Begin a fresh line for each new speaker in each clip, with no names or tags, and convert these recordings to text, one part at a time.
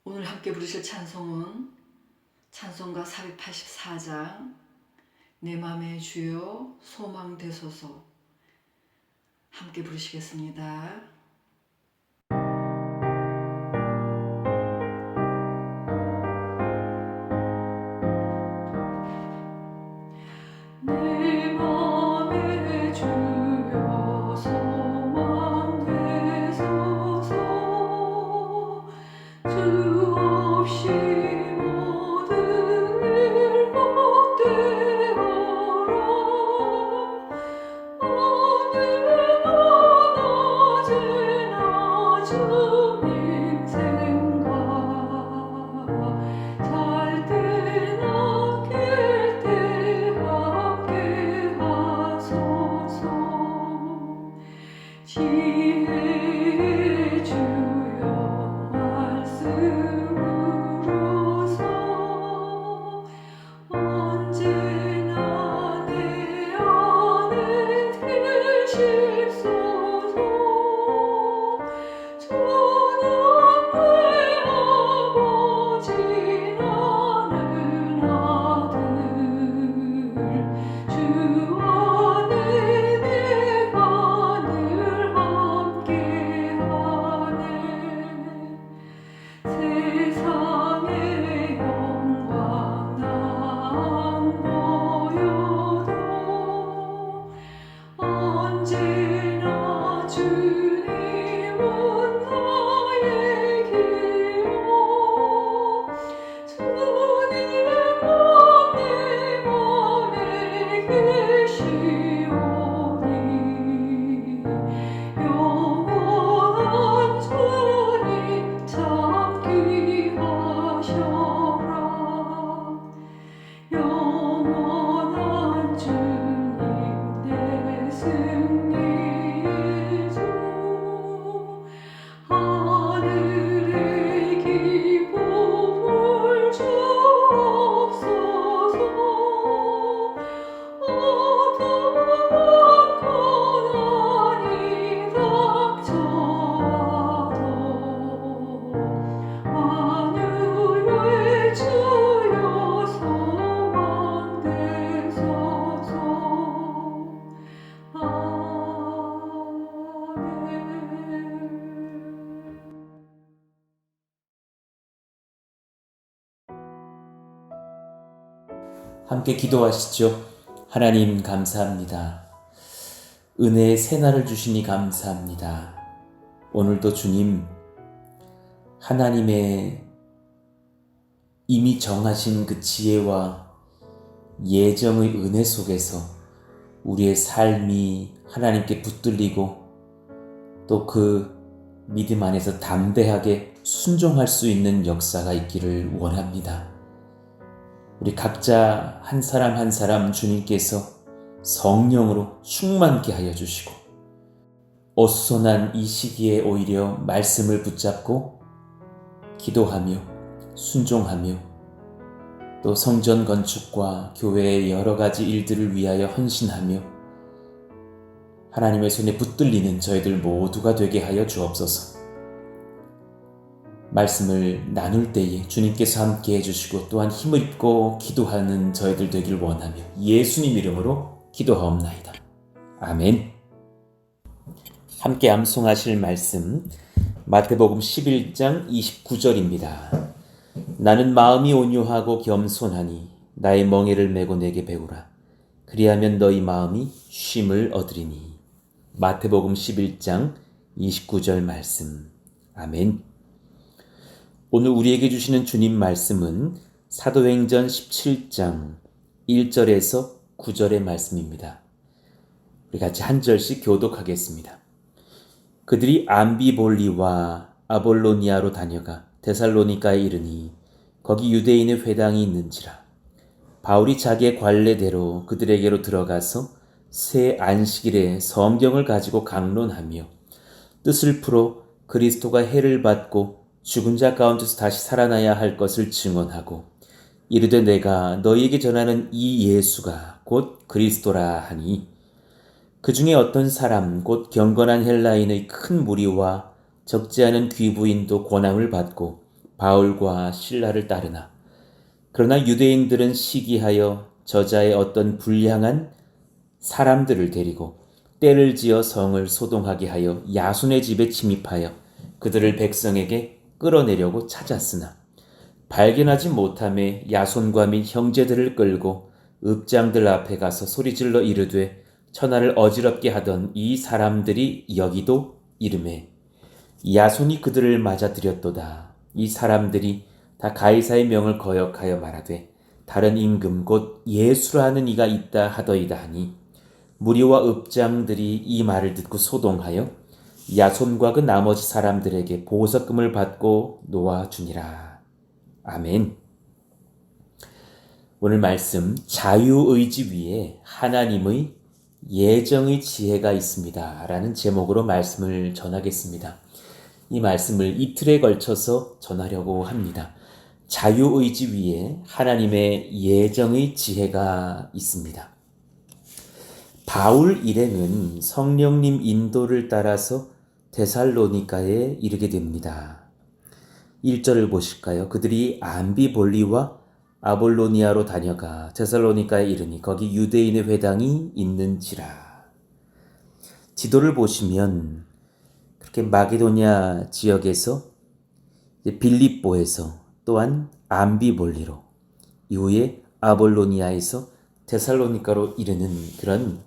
오늘 함께 부르실 찬송은 찬송가 484장 내 맘의 주여 소망 되소서 함께 부르시겠습니다. 내 맘의 주여 소망 되소서 주 없이 모든 일 헛되어라 어디나 낮에나 주님 생각 잘 때나 깰 때 함께 하소서 지혜의 주여 말씀으로서 언제나 내 안에 계십소서 주는 내 아버지 나는 아들 주 안에 내가 늘 함께하네 세상의 영광 난 보여도 언제나 주님은 나의 길로 주님만 내 맘에 계시오니 영원한 주님 참 귀하셔라 영원한 주님 내 승리의 주 하늘의 기쁨을 주옵소서 어두운 고난이 닥쳐와도 만유의 주여 소망 되소서 아멘.
함께 기도하시죠. 하나님 감사합니다. 은혜의 새날을 주시니 감사합니다. 오늘도 주님 하나님의 이미 정하신 그 지혜와 예정의 은혜 속에서 우리의 삶이 하나님께 붙들리고 또 그 믿음 안에서 담대하게 순종할 수 있는 역사가 있기를 원합니다. 우리 각자 한 사람 한 사람 주님께서 성령으로 충만케 하여 주시고 어수선한 이 시기에 오히려 말씀을 붙잡고 기도하며 순종하며 또 성전 건축과 교회의 여러 가지 일들을 위하여 헌신하며 하나님의 손에 붙들리는 저희들 모두가 되게 하여 주옵소서. 말씀을 나눌 때에 주님께서 함께 해주시고 또한 힘을 입고 기도하는 저희들 되길 원하며 예수님 이름으로 기도하옵나이다. 아멘. 함께 암송하실 말씀 마태복음 11장 29절입니다. 나는 마음이 온유하고 겸손하니 나의 멍에를 메고 내게 배우라. 그리하면 너희 마음이 쉼을 얻으리니. 마태복음 11장 29절 말씀. 아멘. 오늘 우리에게 주시는 주님 말씀은 사도행전 17장 1절에서 9절의 말씀입니다. 우리 같이 한 절씩 교독하겠습니다. 그들이 암비볼리와 아볼로니아로 다녀가 데살로니가에 이르니 거기 유대인의 회당이 있는지라. 바울이 자기의 관례대로 그들에게로 들어가서 새 안식일에 성경을 가지고 강론하며 뜻을 풀어 그리스도가 해를 받고 죽은 자 가운데서 다시 살아나야 할 것을 증언하고 이르되 내가 너희에게 전하는 이 예수가 곧 그리스도라 하니 그 중에 어떤 사람 곧 경건한 헬라인의 큰 무리와 적지 않은 귀부인도 권함을 받고 바울과 실라를 따르나 그러나 유대인들은 시기하여 저자의 어떤 불량한 사람들을 데리고 때를 지어 성을 소동하게 하여 야손의 집에 침입하여 그들을 백성에게 끌어내려고 찾았으나 발견하지 못함에 야손과 및 형제들을 끌고 읍장들 앞에 가서 소리질러 이르되 천하를 어지럽게 하던 이 사람들이 여기도 이르매 야손이 그들을 맞아들였도다. 이 사람들이 다 가이사의 명을 거역하여 말하되 다른 임금 곧 예수라는 이가 있다 하더이다 하니 무리와 읍장들이 이 말을 듣고 소동하여 야손과 그 나머지 사람들에게 보석금을 받고 놓아주니라. 아멘. 오늘 말씀 자유의지 위에 하나님의 예정의 지혜가 있습니다 라는 제목으로 말씀을 전하겠습니다. 이 말씀을 이틀에 걸쳐서 전하려고 합니다. 자유의지 위에 하나님의 예정의 지혜가 있습니다. 바울 일행은 성령님 인도를 따라서 데살로니가에 이르게 됩니다. 1절을 보실까요? 그들이 암비볼리와 아볼로니아로 다녀가 데살로니가에 이르니 거기 유대인의 회당이 있는지라. 지도를 보시면 그렇게 마게도냐 지역에서 빌립보에서 또한 암비볼리로 이후에 아볼로니아에서 데살로니가로 이르는 그런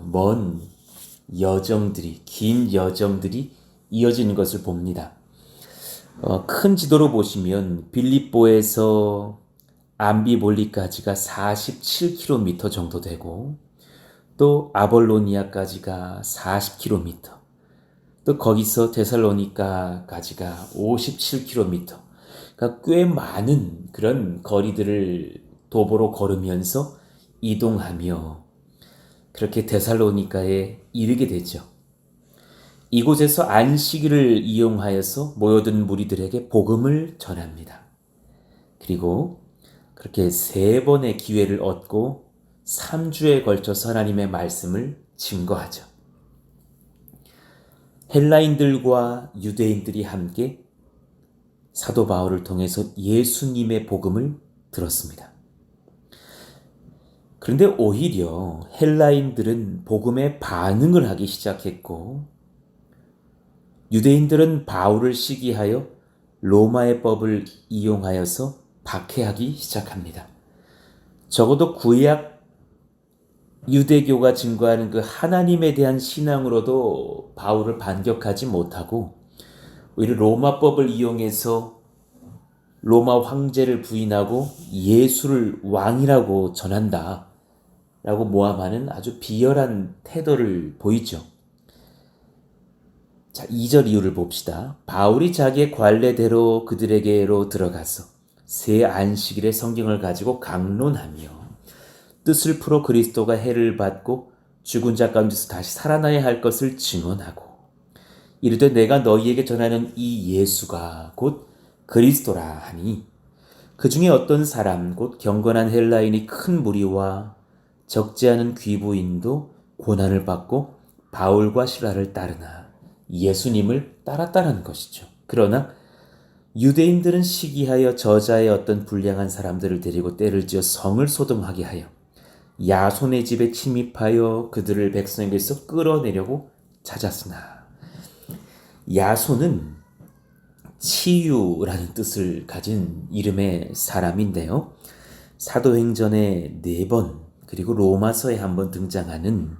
먼 여정들이 긴 여정들이 이어지는 것을 봅니다. 큰 지도로 보시면 빌립보에서 암비볼리까지가 47km 정도 되고 또 아볼로니아까지가 40km 또 거기서 데살로니가까지가 57km 그러니까 꽤 많은 그런 거리들을 도보로 걸으면서 이동하며 그렇게 데살로니가에 이르게 되죠. 이곳에서 안식일을 이용하여서 모여든 무리들에게 복음을 전합니다. 그리고 그렇게 3번의 기회를 얻고 3주에 걸쳐서 하나님의 말씀을 증거하죠. 헬라인들과 유대인들이 함께 사도 바울을 통해서 예수님의 복음을 들었습니다. 그런데 오히려 헬라인들은 복음에 반응을 하기 시작했고 유대인들은 바울을 시기하여 로마의 법을 이용하여서 박해하기 시작합니다. 적어도 구약 유대교가 증거하는 그 하나님에 대한 신앙으로도 바울을 반격하지 못하고 오히려 로마법을 이용해서 로마 황제를 부인하고 예수를 왕이라고 전한다 라고 모함하는 아주 비열한 태도를 보이죠. 자, 2절 이유를 봅시다. 바울이 자기의 관례대로 그들에게로 들어가서 새 안식일의 성경을 가지고 강론하며 뜻을 풀어 그리스도가 해를 받고 죽은 자 가운데서 다시 살아나야 할 것을 증언하고 이르되 내가 너희에게 전하는 이 예수가 곧 그리스도라 하니 그 중에 어떤 사람 곧 경건한 헬라인이 큰 무리와 적지 않은 귀부인도 고난을 받고 바울과 실라를 따르나 예수님을 따랐다는 것이죠. 그러나 유대인들은 시기하여 저자의 어떤 불량한 사람들을 데리고 때를 지어 성을 소동하게 하여 야손의 집에 침입하여 그들을 백성에게서 끌어내려고 찾았으나 야손은 치유라는 뜻을 가진 이름의 사람인데요. 사도행전에 4번 그리고 로마서에 한번 등장하는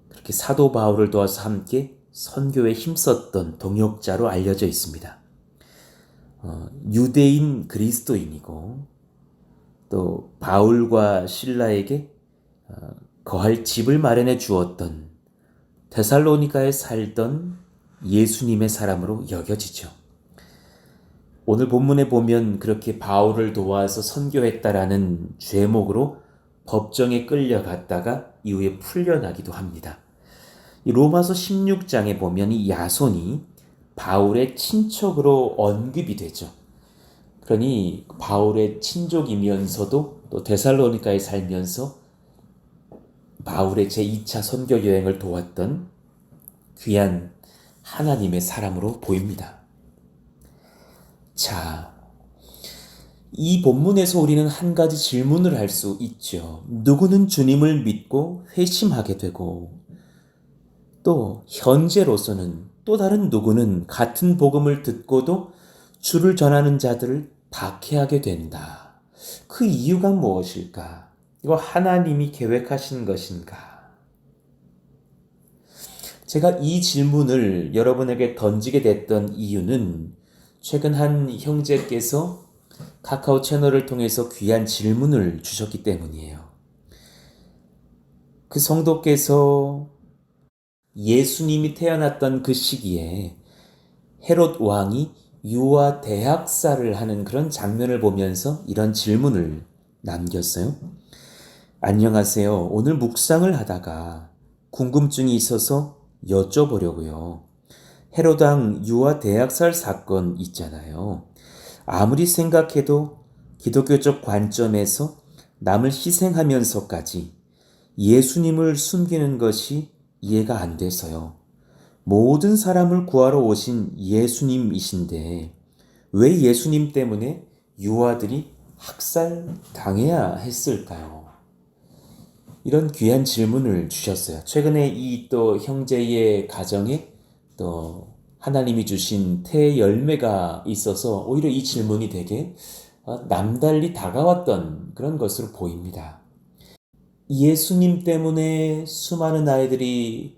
그렇게 사도 바울을 도와서 함께 선교에 힘썼던 동역자로 알려져 있습니다. 유대인 그리스도인이고 또 바울과 실라에게 거할 집을 마련해 주었던 데살로니가에 살던 예수님의 사람으로 여겨지죠. 오늘 본문에 보면 그렇게 바울을 도와서 선교했다라는 죄목으로 법정에 끌려갔다가 이후에 풀려나기도 합니다. 이 로마서 16장에 보면 이 야손이 바울의 친척으로 언급이 되죠. 그러니 바울의 친족이면서도 또 데살로니가에 살면서 바울의 제2차 선교 여행을 도왔던 귀한 하나님의 사람으로 보입니다. 자, 이 본문에서 우리는 한 가지 질문을 할 수 있죠. 누구는 주님을 믿고 회심하게 되고 또 현재로서는 또 다른 누구는 같은 복음을 듣고도 주를 전하는 자들을 박해하게 된다. 그 이유가 무엇일까? 이거 하나님이 계획하신 것인가? 제가 이 질문을 여러분에게 던지게 됐던 이유는 최근 한 형제께서 카카오 채널을 통해서 귀한 질문을 주셨기 때문이에요. 그 성도께서 예수님이 태어났던 그 시기에 헤롯 왕이 유아 대학살을 하는 그런 장면을 보면서 이런 질문을 남겼어요. 안녕하세요. 오늘 묵상을 하다가 궁금증이 있어서 여쭤보려고요. 헤롯 왕 유아 대학살 사건 있잖아요. 아무리 생각해도 기독교적 관점에서 남을 희생하면서까지 예수님을 숨기는 것이 이해가 안 돼서요. 모든 사람을 구하러 오신 예수님이신데 왜 예수님 때문에 유아들이 학살당해야 했을까요? 이런 귀한 질문을 주셨어요. 최근에 이 또 형제의 가정에 또 하나님이 주신 태 열매가 있어서 오히려 이 질문이 되게 남달리 다가왔던 그런 것으로 보입니다. 예수님 때문에 수많은 아이들이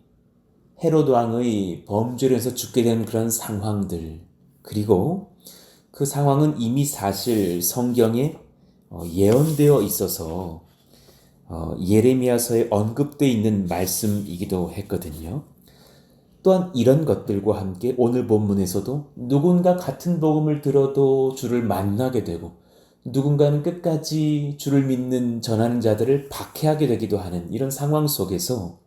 헤롯 왕의 범죄로 해서 죽게 된 그런 상황들, 그리고 그 상황은 이미 사실 성경에 예언되어 있어서 예레미야서에 언급되어 있는 말씀이기도 했거든요. 또한 이런 것들과 함께 오늘 본문에서도 누군가 같은 복음을 들어도 주를 만나게 되고 누군가는 끝까지 주를 믿는 전하는 자들을 박해하게 되기도 하는 이런 상황 속에서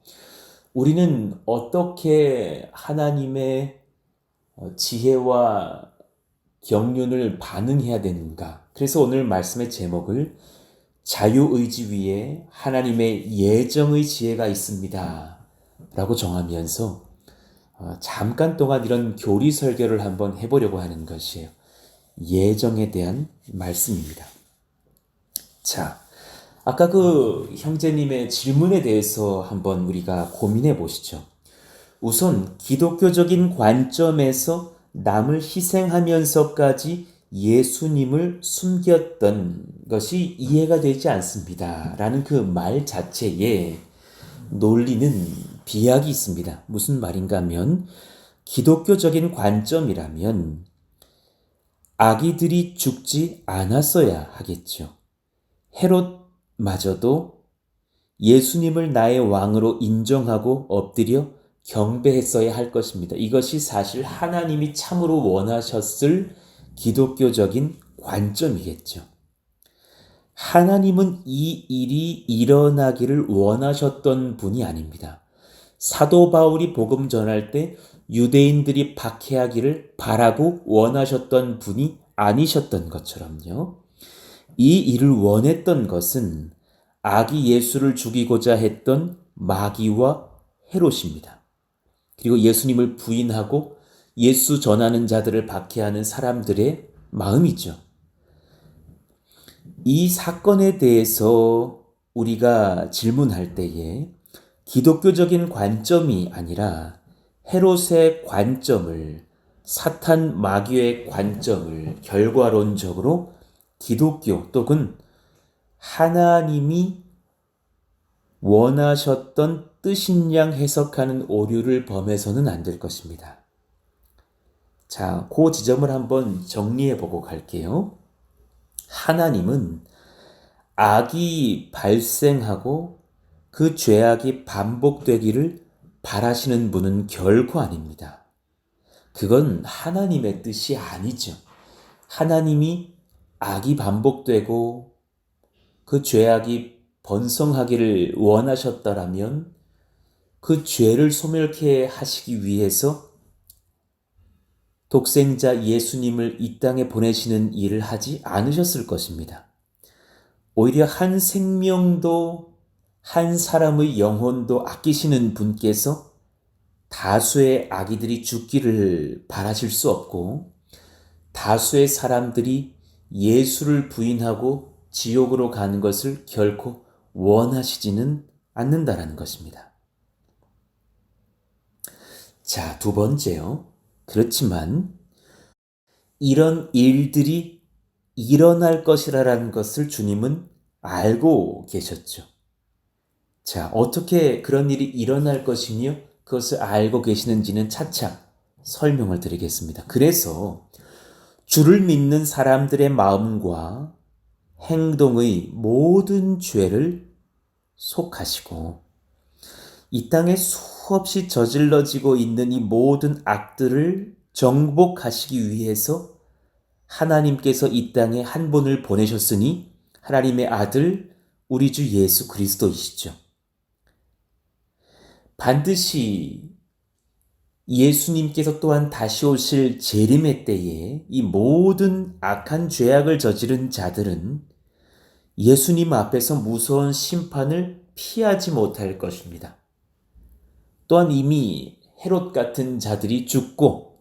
우리는 어떻게 하나님의 지혜와 경륜을 반응해야 되는가? 그래서 오늘 말씀의 제목을 자유의지 위에 하나님의 예정의 지혜가 있습니다. 라고 정하면서 잠깐 동안 이런 교리 설교를 한번 해보려고 하는 것이에요. 예정에 대한 말씀입니다. 자, 아까 그 형제님의 질문에 대해서 한번 우리가 고민해 보시죠. 우선 기독교적인 관점에서 남을 희생하면서까지 예수님을 숨겼던 것이 이해가 되지 않습니다. 라는 그 말 자체에 논리는 비약이 있습니다. 무슨 말인가 하면 기독교적인 관점이라면 아기들이 죽지 않았어야 하겠죠. 헤롯마저도 예수님을 나의 왕으로 인정하고 엎드려 경배했어야 할 것입니다. 이것이 사실 하나님이 참으로 원하셨을 기독교적인 관점이겠죠. 하나님은 이 일이 일어나기를 원하셨던 분이 아닙니다. 사도 바울이 복음 전할 때 유대인들이 박해하기를 바라고 원하셨던 분이 아니셨던 것처럼요. 이 일을 원했던 것은 아기 예수를 죽이고자 했던 마귀와 헤롯입니다. 그리고 예수님을 부인하고 예수 전하는 자들을 박해하는 사람들의 마음이죠. 이 사건에 대해서 우리가 질문할 때에 기독교적인 관점이 아니라 헤롯의 관점을, 사탄 마귀의 관점을 결과론적으로 기독교 또는 하나님이 원하셨던 뜻인 양 해석하는 오류를 범해서는 안 될 것입니다. 자, 그 지점을 한번 정리해 보고 갈게요. 하나님은 악이 발생하고 그 죄악이 반복되기를 바라시는 분은 결코 아닙니다. 그건 하나님의 뜻이 아니죠. 하나님이 악이 반복되고 그 죄악이 번성하기를 원하셨다라면 그 죄를 소멸케 하시기 위해서 독생자 예수님을 이 땅에 보내시는 일을 하지 않으셨을 것입니다. 오히려 한 생명도 한 사람의 영혼도 아끼시는 분께서 다수의 아기들이 죽기를 바라실 수 없고 다수의 사람들이 예수를 부인하고 지옥으로 가는 것을 결코 원하시지는 않는다라는 것입니다. 자, 두 번째요. 그렇지만 이런 일들이 일어날 것이라는 것을 주님은 알고 계셨죠. 자, 어떻게 그런 일이 일어날 것이며 그것을 알고 계시는지는 차차 설명을 드리겠습니다. 그래서 주를 믿는 사람들의 마음과 행동의 모든 죄를 속하시고 이 땅에 수없이 저질러지고 있는 이 모든 악들을 정복하시기 위해서 하나님께서 이 땅에 한 분을 보내셨으니 하나님의 아들 우리 주 예수 그리스도이시죠. 반드시 예수님께서 또한 다시 오실 재림의 때에 이 모든 악한 죄악을 저지른 자들은 예수님 앞에서 무서운 심판을 피하지 못할 것입니다. 또한 이미 헤롯 같은 자들이 죽고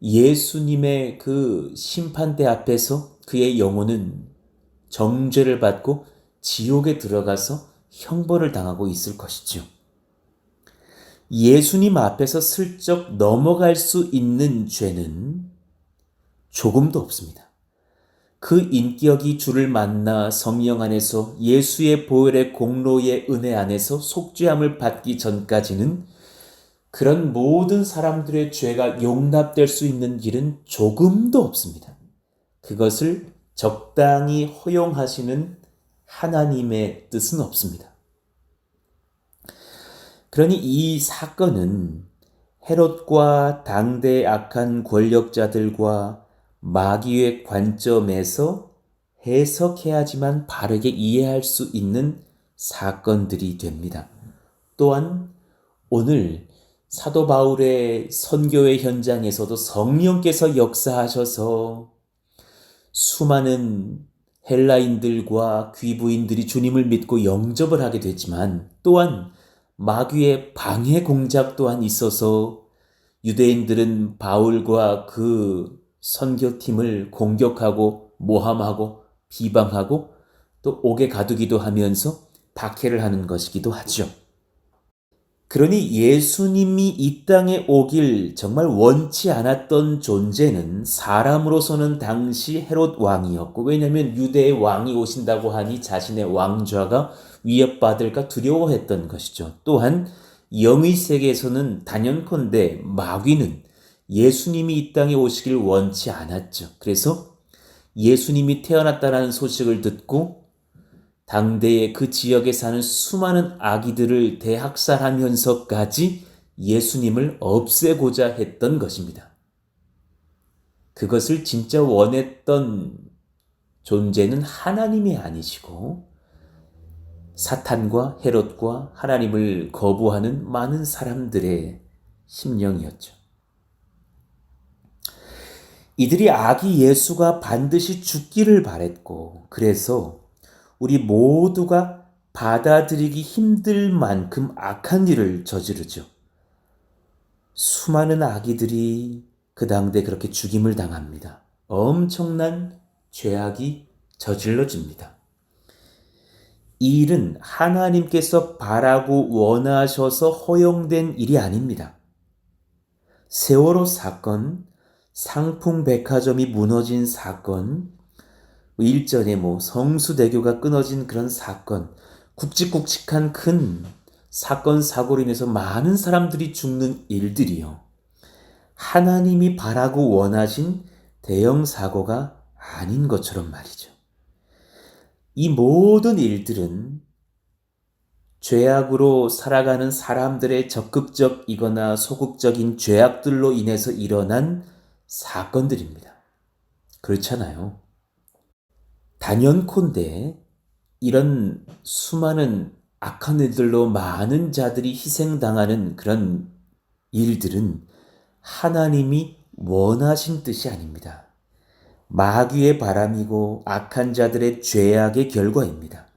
예수님의 그 심판대 앞에서 그의 영혼은 정죄를 받고 지옥에 들어가서 형벌을 당하고 있을 것이죠. 예수님 앞에서 슬쩍 넘어갈 수 있는 죄는 조금도 없습니다. 그 인격이 주를 만나 성령 안에서 예수의 보혈의 공로의 은혜 안에서 속죄함을 받기 전까지는 그런 모든 사람들의 죄가 용납될 수 있는 길은 조금도 없습니다. 그것을 적당히 허용하시는 하나님의 뜻은 없습니다. 그러니 이 사건은 헤롯과 당대의 악한 권력자들과 마귀의 관점에서 해석해야지만 바르게 이해할 수 있는 사건들이 됩니다. 또한 오늘 사도 바울의 선교의 현장에서도 성령께서 역사하셔서 수많은 헬라인들과 귀부인들이 주님을 믿고 영접을 하게 됐지만 또한 마귀의 방해 공작 또한 있어서 유대인들은 바울과 그 선교팀을 공격하고 모함하고 비방하고 또 옥에 가두기도 하면서 박해를 하는 것이기도 하죠. 그러니 예수님이 이 땅에 오길 정말 원치 않았던 존재는 사람으로서는 당시 헤롯 왕이었고, 왜냐하면 유대의 왕이 오신다고 하니 자신의 왕좌가 위협받을까 두려워했던 것이죠. 또한 영의 세계에서는 단연컨대 마귀는 예수님이 이 땅에 오시길 원치 않았죠. 그래서 예수님이 태어났다는 소식을 듣고 당대의 그 지역에 사는 수많은 아기들을 대학살하면서까지 예수님을 없애고자 했던 것입니다. 그것을 진짜 원했던 존재는 하나님이 아니시고 사탄과 헤롯과 하나님을 거부하는 많은 사람들의 심령이었죠. 이들이 아기 예수가 반드시 죽기를 바랬고, 그래서 우리 모두가 받아들이기 힘들 만큼 악한 일을 저지르죠. 수많은 아기들이 그 당대 그렇게 죽임을 당합니다. 엄청난 죄악이 저질러집니다. 이 일은 하나님께서 바라고 원하셔서 허용된 일이 아닙니다. 세월호 사건, 상풍백화점이 무너진 사건, 일전에 성수대교가 끊어진 그런 사건, 굵직굵직한 큰 사건 사고로 인해서 많은 사람들이 죽는 일들이요, 하나님이 바라고 원하신 대형 사고가 아닌 것처럼 말이죠. 이 모든 일들은 죄악으로 살아가는 사람들의 적극적이거나 소극적인 죄악들로 인해서 일어난 사건들입니다. 그렇잖아요. 단연컨대 이런 수많은 악한 일들로 많은 자들이 희생당하는 그런 일들은 하나님이 원하신 뜻이 아닙니다. 마귀의 바람이고 악한 자들의 죄악의 결과입니다.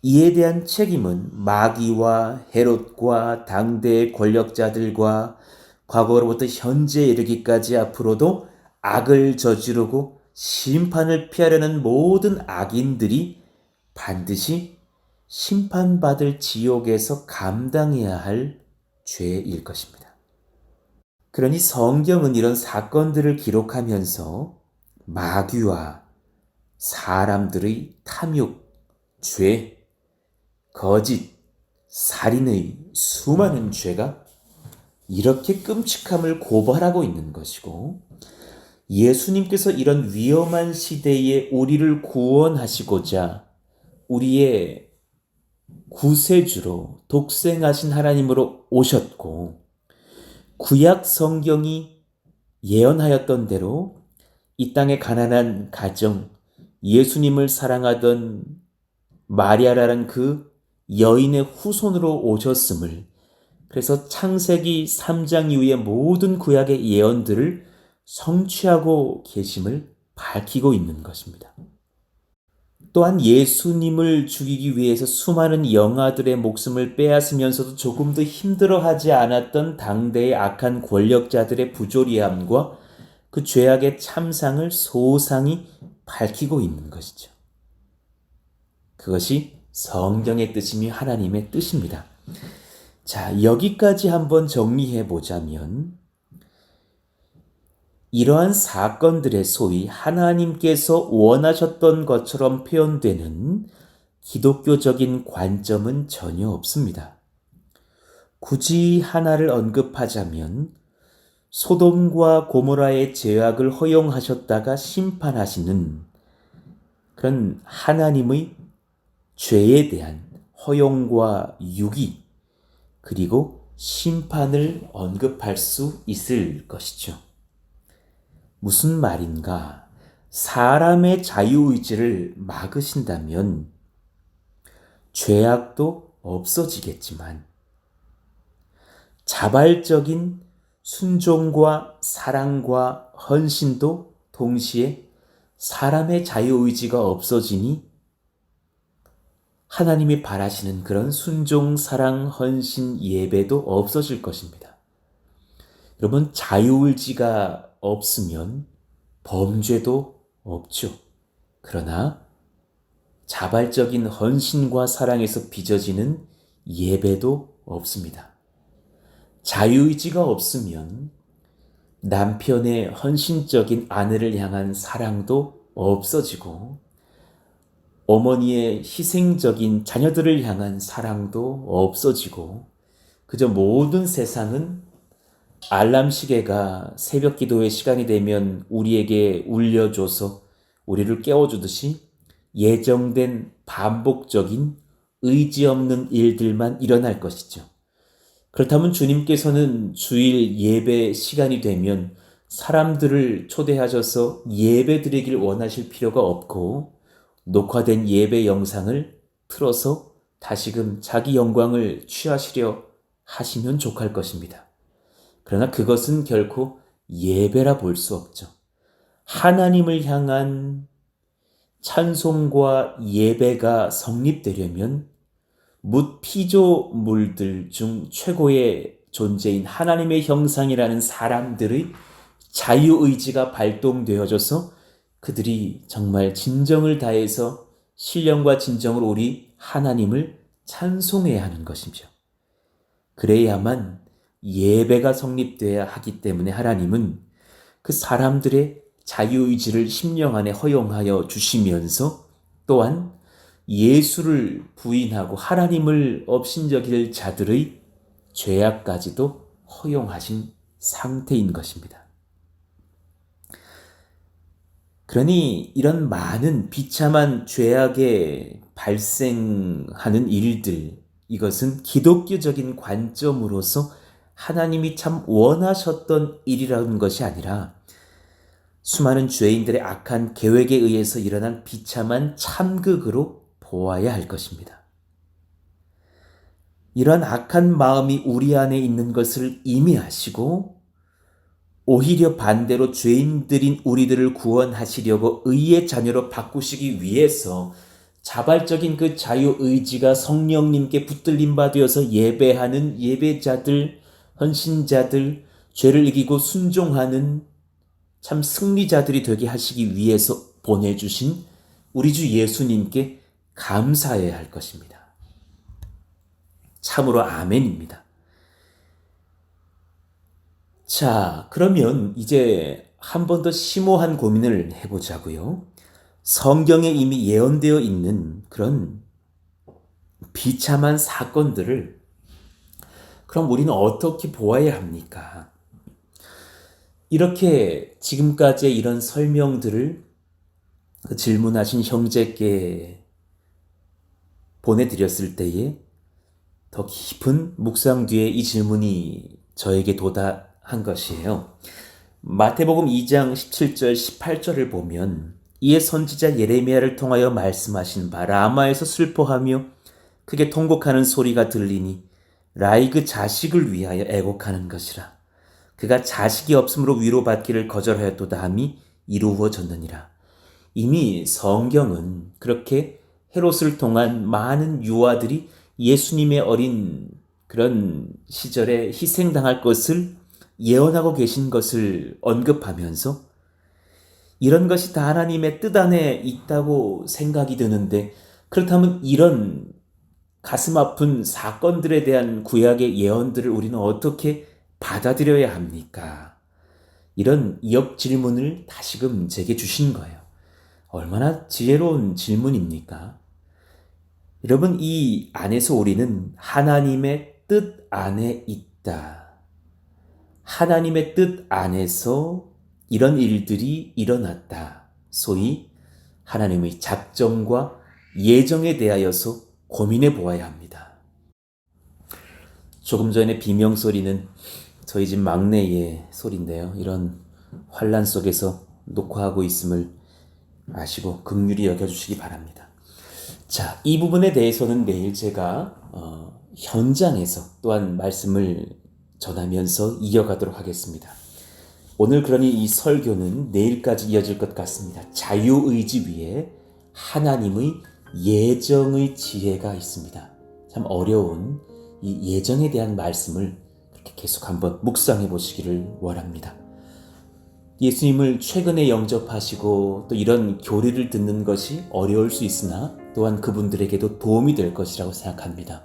이에 대한 책임은 마귀와 헤롯과 당대의 권력자들과 과거로부터 현재에 이르기까지 앞으로도 악을 저지르고 심판을 피하려는 모든 악인들이 반드시 심판받을 지옥에서 감당해야 할 죄일 것입니다. 그러니 성경은 이런 사건들을 기록하면서 마귀와 사람들의 탐욕, 죄, 거짓, 살인의 수많은 죄가 이렇게 끔찍함을 고발하고 있는 것이고, 예수님께서 이런 위험한 시대에 우리를 구원하시고자 우리의 구세주로 독생하신 하나님으로 오셨고, 구약 성경이 예언하였던 대로 이 땅의 가난한 가정, 예수님을 사랑하던 마리아라는 그 여인의 후손으로 오셨음을, 그래서 창세기 3장 이후의 모든 구약의 예언들을 성취하고 계심을 밝히고 있는 것입니다. 또한 예수님을 죽이기 위해서 수많은 영아들의 목숨을 빼앗으면서도 조금도 힘들어하지 않았던 당대의 악한 권력자들의 부조리함과 그 죄악의 참상을 소상히 밝히고 있는 것이죠. 그것이 성경의 뜻이며 하나님의 뜻입니다. 자, 여기까지 한번 정리해 보자면, 이러한 사건들의 소위 하나님께서 원하셨던 것처럼 표현되는 기독교적인 관점은 전혀 없습니다. 굳이 하나를 언급하자면 소돔과 고모라의 죄악을 허용하셨다가 심판하시는 그런 하나님의 죄에 대한 허용과 유기, 그리고 심판을 언급할 수 있을 것이죠. 무슨 말인가? 사람의 자유의지를 막으신다면 죄악도 없어지겠지만 자발적인 순종과 사랑과 헌신도 동시에 사람의 자유의지가 없어지니 하나님이 바라시는 그런 순종, 사랑, 헌신, 예배도 없어질 것입니다. 여러분, 자유의지가 없으면 범죄도 없죠. 그러나 자발적인 헌신과 사랑에서 빚어지는 예배도 없습니다. 자유의지가 없으면 남편의 헌신적인 아내를 향한 사랑도 없어지고, 어머니의 희생적인 자녀들을 향한 사랑도 없어지고, 그저 모든 세상은 알람 시계가 새벽 기도의 시간이 되면 우리에게 울려줘서 우리를 깨워주듯이 예정된 반복적인 의지 없는 일들만 일어날 것이죠. 그렇다면 주님께서는 주일 예배 시간이 되면 사람들을 초대하셔서 예배 드리길 원하실 필요가 없고, 녹화된 예배 영상을 틀어서 다시금 자기 영광을 취하시려 하시면 족할 것입니다. 그러나 그것은 결코 예배라 볼 수 없죠. 하나님을 향한 찬송과 예배가 성립되려면 뭇 피조물들 중 최고의 존재인 하나님의 형상이라는 사람들의 자유의지가 발동되어져서 그들이 정말 진정을 다해서 신령과 진정으로 우리 하나님을 찬송해야 하는 것이죠. 그래야만 예배가 성립돼야 하기 때문에 하나님은 그 사람들의 자유의지를 심령 안에 허용하여 주시면서 또한 예수를 부인하고 하나님을 업신여길 자들의 죄악까지도 허용하신 상태인 것입니다. 그러니 이런 많은 비참한 죄악에 발생하는 일들, 이것은 기독교적인 관점으로서 하나님이 참 원하셨던 일이라는 것이 아니라 수많은 죄인들의 악한 계획에 의해서 일어난 비참한 참극으로 보아야 할 것입니다. 이러한 악한 마음이 우리 안에 있는 것을 이미 아시고 오히려 반대로 죄인들인 우리들을 구원하시려고 의의 자녀로 바꾸시기 위해서 자발적인 그 자유의지가 성령님께 붙들림 바 되어서 예배하는 예배자들, 헌신자들, 죄를 이기고 순종하는 참 승리자들이 되게 하시기 위해서 보내주신 우리 주 예수님께 감사해야 할 것입니다. 참으로 아멘입니다. 자, 그러면 이제 한 번 더 심오한 고민을 해보자고요. 성경에 이미 예언되어 있는 그런 비참한 사건들을 그럼 우리는 어떻게 보아야 합니까? 이렇게 지금까지의 이런 설명들을 그 질문하신 형제께 보내드렸을 때에 더 깊은 묵상 뒤에 이 질문이 저에게 도달한 것이에요. 마태복음 2장 17절 18절을 보면 이에 선지자 예레미야를 통하여 말씀하신 바 라마에서 슬퍼하며 크게 통곡하는 소리가 들리니 라이 그 자식을 위하여 애곡하는 것이라. 그가 자식이 없으므로 위로받기를 거절하였도다 함이 이루어졌느니라. 이미 성경은 그렇게 헤롯을 통한 많은 유아들이 예수님의 어린 그런 시절에 희생당할 것을 예언하고 계신 것을 언급하면서 이런 것이 다 하나님의 뜻 안에 있다고 생각이 드는데, 그렇다면 이런 가슴 아픈 사건들에 대한 구약의 예언들을 우리는 어떻게 받아들여야 합니까? 이런 역 질문을 다시금 제게 주신 거예요. 얼마나 지혜로운 질문입니까? 여러분, 이 안에서 우리는 하나님의 뜻 안에 있다. 하나님의 뜻 안에서 이런 일들이 일어났다. 소위 하나님의 작정과 예정에 대하여서 고민해 보아야 합니다. 조금 전에 비명 소리는 저희 집 막내의 소리인데요. 이런 환란 속에서 녹화하고 있음을 아시고 긍휼히 여겨주시기 바랍니다. 자, 이 부분에 대해서는 내일 제가 현장에서 또한 말씀을 전하면서 이어가도록 하겠습니다. 오늘 그러니 이 설교는 내일까지 이어질 것 같습니다. 자유의지 위에 하나님의 예정의 지혜가 있습니다. 참 어려운 이 예정에 대한 말씀을 그렇게 계속 한번 묵상해 보시기를 원합니다. 예수님을 최근에 영접하시고 또 이런 교리를 듣는 것이 어려울 수 있으나 또한 그분들에게도 도움이 될 것이라고 생각합니다.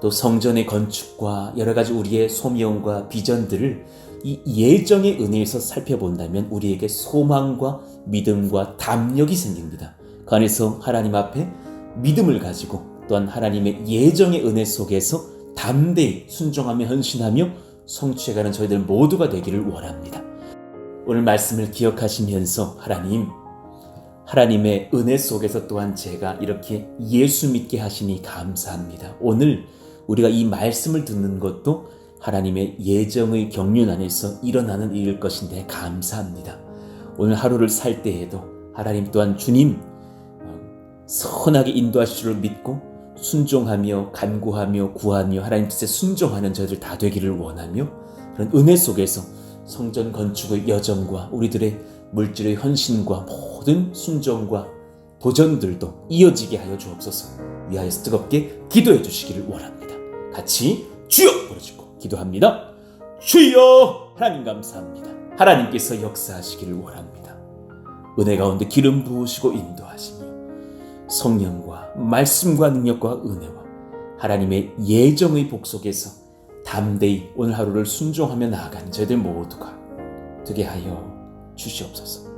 또 성전의 건축과 여러 가지 우리의 소명과 비전들을 이 예정의 은혜에서 살펴본다면 우리에게 소망과 믿음과 담력이 생깁니다. 그 안에서 하나님 앞에 믿음을 가지고 또한 하나님의 예정의 은혜 속에서 담대히 순종하며 헌신하며 성취해가는 저희들 모두가 되기를 원합니다. 오늘 말씀을 기억하시면서 하나님의 은혜 속에서 또한 제가 이렇게 예수 믿게 하시니 감사합니다. 오늘 우리가 이 말씀을 듣는 것도 하나님의 예정의 경륜 안에서 일어나는 일일 것인데 감사합니다. 오늘 하루를 살 때에도 하나님 또한 주님 선하게 인도하실 줄 믿고 순종하며 간구하며 구하며 하나님 뜻에 순종하는 저희들 다 되기를 원하며 그런 은혜 속에서 성전 건축의 여정과 우리들의 물질의 헌신과 모든 순종과 도전들도 이어지게 하여 주옵소서. 위하여서 뜨겁게 기도해 주시기를 원합니다. 같이 주여 부르짖고 기도합니다. 주여, 하나님 감사합니다. 하나님께서 역사하시기를 원합니다. 은혜 가운데 기름 부으시고 인도하시며 성령과 말씀과 능력과 은혜와 하나님의 예정의 복속에서 담대히 오늘 하루를 순종하며 나아가는 저희들 모두가 되게 하여 주시옵소서.